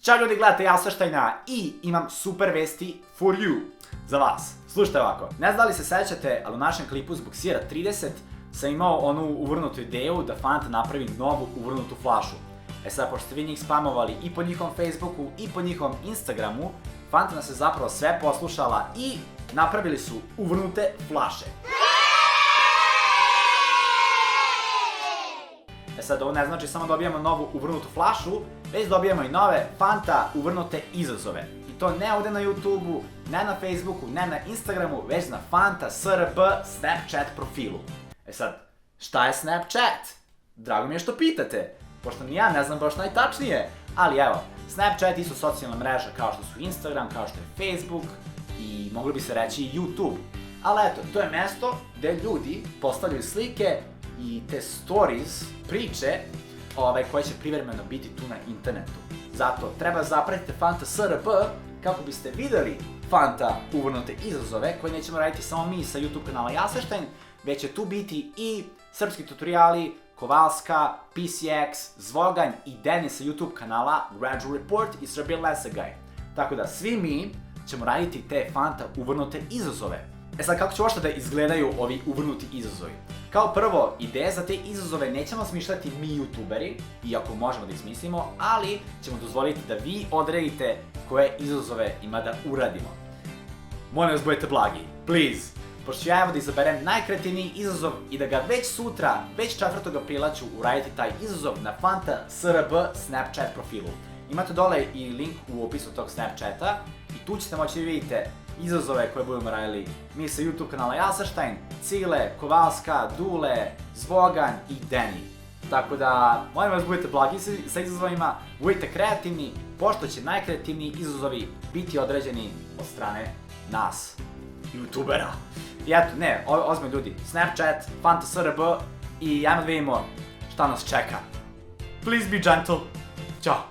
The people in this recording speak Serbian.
Ćao ljudi, gledate Jaseštajna i imam super vesti for you, za vas. Slušajte ovako, ne znam da li se sećate, ali u našem klipu zbog Sira 30 sam imao onu uvrnutu ideju da Fanta napravi novu uvrnutu flašu. E sad, pošto ste vi njih spamovali i po njihovom Facebooku i po njihovom Instagramu, Fanta nas je zapravo sve poslušala i napravili su uvrnute flaše. E sad, ovo ne znači samo dobijamo novu uvrnutu flašu, već dobijamo i nove Fanta uvrnute izazove. I to ne ovde na YouTube-u, ne na Facebooku, ne na Instagramu, već na Fanta SRB Snapchat profilu. E sad, šta je Snapchat? Drago mi je što pitate, pošto ni ja ne znam baš najtačnije. Ali evo, Snapchat su socijalna mreža kao što su Instagram, kao što je Facebook i mogli bi se reći i YouTube. Ali eto, to je mesto gde ljudi postavljaju slike i te stories, priče, koje će privremeno biti tu na internetu. Zato treba zapratiti Fanta SRB kako biste videli Fanta uvrnute izazove koje nećemo raditi samo mi sa YouTube kanala Jaseštajn, već će tu biti i srpski tutoriali, Kovalska, PCX, Zvoganj i Denis sa YouTube kanala Gradual Report i Serbian Lesson Guide. Tako da svi mi ćemo raditi te Fanta uvrnute izazove. E sad, kako će uopšte da izgledaju ovi uvrnuti izazovi? Kao prvo, ideje za te izazove nećemo smišljati mi youtuberi, iako možemo da ih smislimo, ali ćemo dozvoliti da vi odredite koje izazove ima da uradimo. Molim vas, budete blagi, please! Pošto ću ja evo da izaberem najkreativniji izazov i da ga već sutra, već 4. aprila ću uraditi taj izazov na Fanta SRB Snapchat profilu. Imate dole i link u opisu tog Snapchata i tu ćete moći da vidite izazove koje budemo radili mi sa YouTube kanala Jaseštajn, Cile, Kovalska, Dule, Zvogan i Deni. Tako da, molim vas, budete blagi sa izazovima, budite kreativni, pošto će najkreativniji izazovi biti određeni od strane nas, youtubera. I eto, ne, ozbiljno ljudi, Snapchat, Fanta SRB i ajmo da vidimo šta nas čeka. Please be gentle. Ćao.